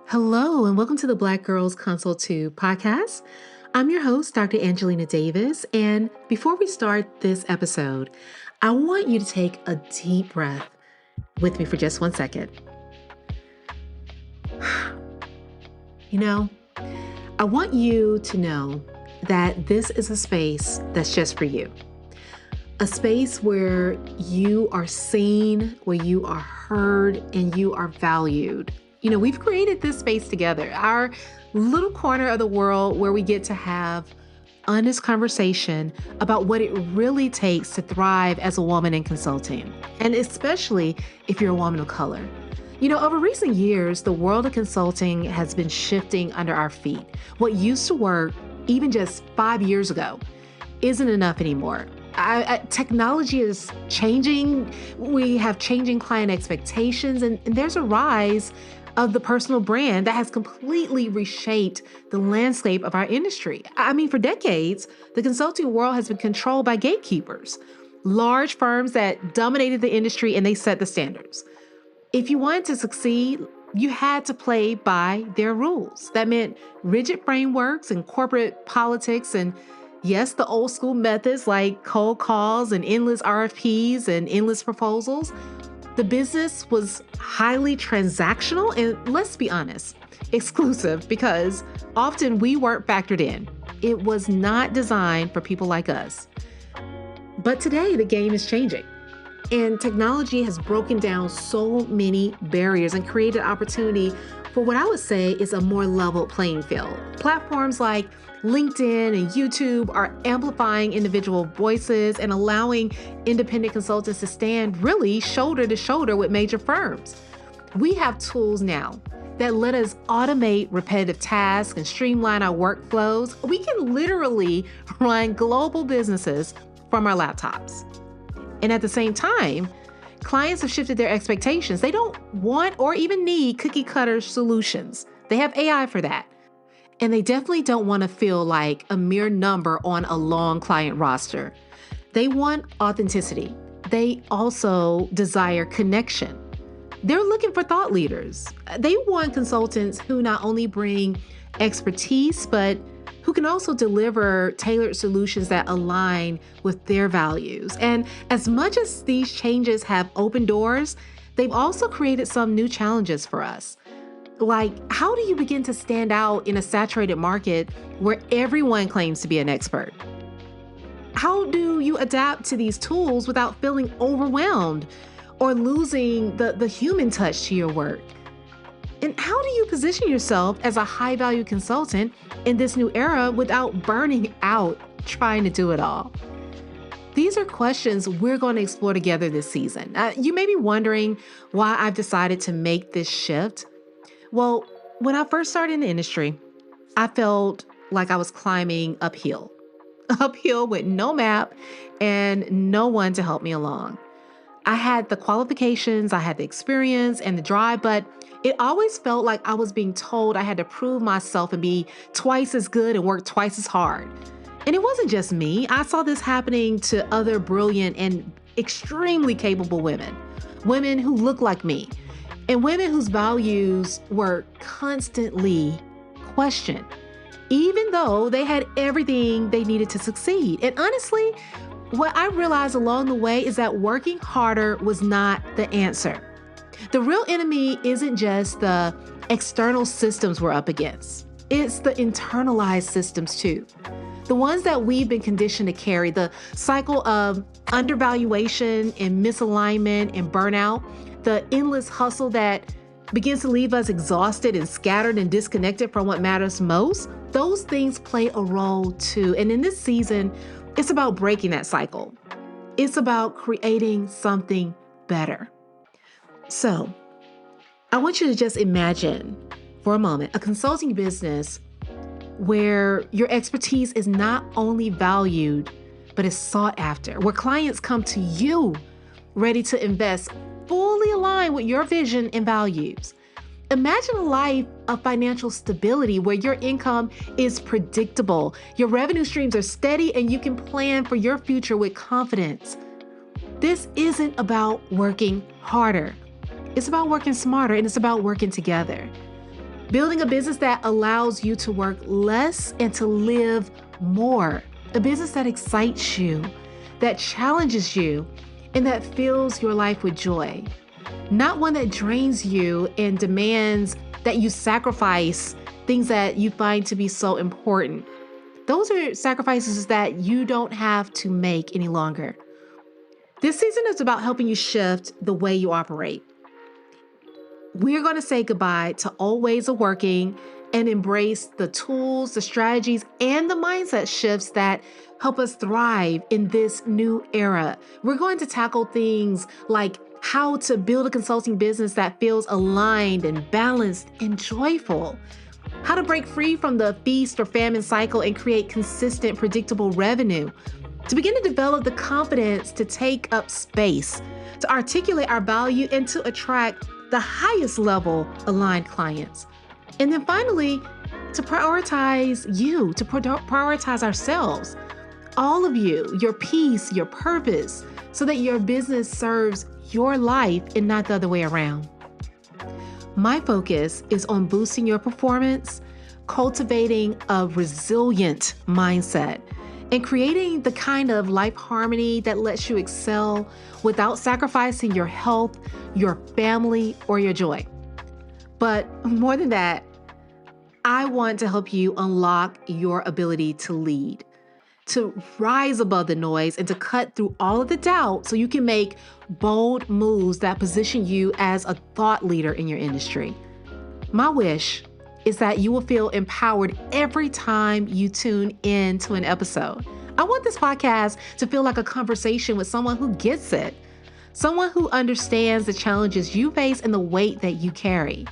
Hello, and welcome to the Black Girls Consult 2 podcast. I'm your host, Dr. Angelina Davis, and before we start this episode, I want you to take a deep breath with me for just 1 second. I want you to know that this is a space that's just for you. A space where you are seen, where you are heard, and you are valued. We've created this space together, our little corner of the world where we get to have honest conversation about what it really takes to thrive as a woman in consulting, and especially if you're a woman of color. Over recent years, the world of consulting has been shifting under our feet. What used to work even just 5 years ago isn't enough anymore. Technology is changing. We have changing client expectations, and there's a rise of the personal brand that has completely reshaped the landscape of our industry. For decades, the consulting world has been controlled by gatekeepers, large firms that dominated the industry, and they set the standards. If you wanted to succeed, you had to play by their rules. That meant rigid frameworks and corporate politics, and yes, the old school methods like cold calls and endless RFPs and endless proposals. The business was highly transactional and, let's be honest, exclusive, because often we weren't factored in. It was not designed for people like us. But today, the game is changing. And technology has broken down so many barriers and created opportunity for what I would say is a more level playing field. Platforms like LinkedIn and YouTube are amplifying individual voices and allowing independent consultants to stand really shoulder to shoulder with major firms. We have tools now that let us automate repetitive tasks and streamline our workflows. We can literally run global businesses from our laptops. And at the same time, clients have shifted their expectations. They don't want or even need cookie cutter solutions. They have AI for that. And they definitely don't want to feel like a mere number on a long client roster. They want authenticity. They also desire connection. They're looking for thought leaders. They want consultants who not only bring expertise, but who can also deliver tailored solutions that align with their values. And as much as these changes have opened doors, they've also created some new challenges for us. Like, how do you begin to stand out in a saturated market where everyone claims to be an expert? How do you adapt to these tools without feeling overwhelmed or losing the human touch to your work? And how do you position yourself as a high-value consultant in this new era without burning out trying to do it all? These are questions we're going to explore together this season. You may be wondering why I've decided to make this shift. Well, when I first started in the industry, I felt like I was climbing uphill with no map and no one to help me along. I had the qualifications, I had the experience and the drive, but it always felt like I was being told I had to prove myself and be twice as good and work twice as hard. And it wasn't just me. I saw this happening to other brilliant and extremely capable women who looked like me, and women whose values were constantly questioned, even though they had everything they needed to succeed. And honestly, what I realized along the way is that working harder was not the answer. The real enemy isn't just the external systems we're up against. It's the internalized systems too. The ones that we've been conditioned to carry, the cycle of undervaluation and misalignment and burnout, the endless hustle that begins to leave us exhausted and scattered and disconnected from what matters most. Those things play a role too. And in this season, it's about breaking that cycle. It's about creating something better. So I want you to just imagine for a moment a consulting business where your expertise is not only valued, but is sought after, where clients come to you ready to invest fully aligned with your vision and values. Imagine a life of financial stability where your income is predictable, your revenue streams are steady, and you can plan for your future with confidence. This isn't about working harder. It's about working smarter, and it's about working together. Building a business that allows you to work less and to live more. A business that excites you, that challenges you, and that fills your life with joy. Not one that drains you and demands that you sacrifice things that you find to be so important. Those are sacrifices that you don't have to make any longer. This season is about helping you shift the way you operate. We're going to say goodbye to old ways of working and embrace the tools, the strategies, and the mindset shifts that help us thrive in this new era. We're going to tackle things like how to build a consulting business that feels aligned and balanced and joyful, how to break free from the feast or famine cycle and create consistent, predictable revenue, to begin to develop the confidence to take up space, to articulate our value, and to attract the highest level aligned clients. And then finally, to prioritize you, to prioritize ourselves, all of you, your peace, your purpose, so that your business serves your life and not the other way around. My focus is on boosting your performance, cultivating a resilient mindset, and creating the kind of life harmony that lets you excel without sacrificing your health, your family, or your joy. But more than that, I want to help you unlock your ability to lead, to rise above the noise, and to cut through all of the doubt so you can make bold moves that position you as a thought leader in your industry. My wish is that you will feel empowered every time you tune in to an episode. I want this podcast to feel like a conversation with someone who gets it, someone who understands the challenges you face and the weight that you carry.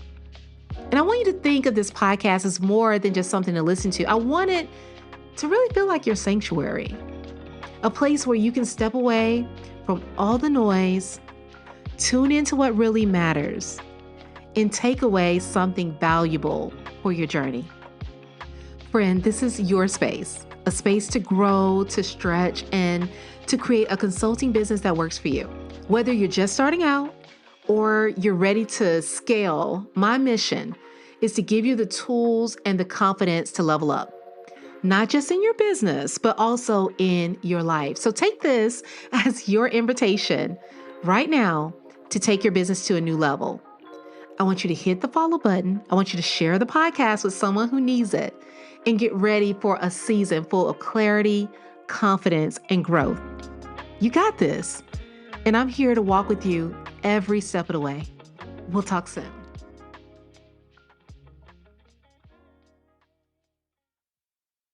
And I want you to think of this podcast as more than just something to listen to. I want it to really feel like your sanctuary, a place where you can step away from all the noise, tune into what really matters, and take away something valuable for your journey. Friend, this is your space, a space to grow, to stretch, and to create a consulting business that works for you. Whether you're just starting out or you're ready to scale, my mission is to give you the tools and the confidence to level up, not just in your business, but also in your life. So take this as your invitation right now to take your business to a new level. I want you to hit the follow button. I want you to share the podcast with someone who needs it and get ready for a season full of clarity, confidence, and growth. You got this. And I'm here to walk with you every step of the way. We'll talk soon.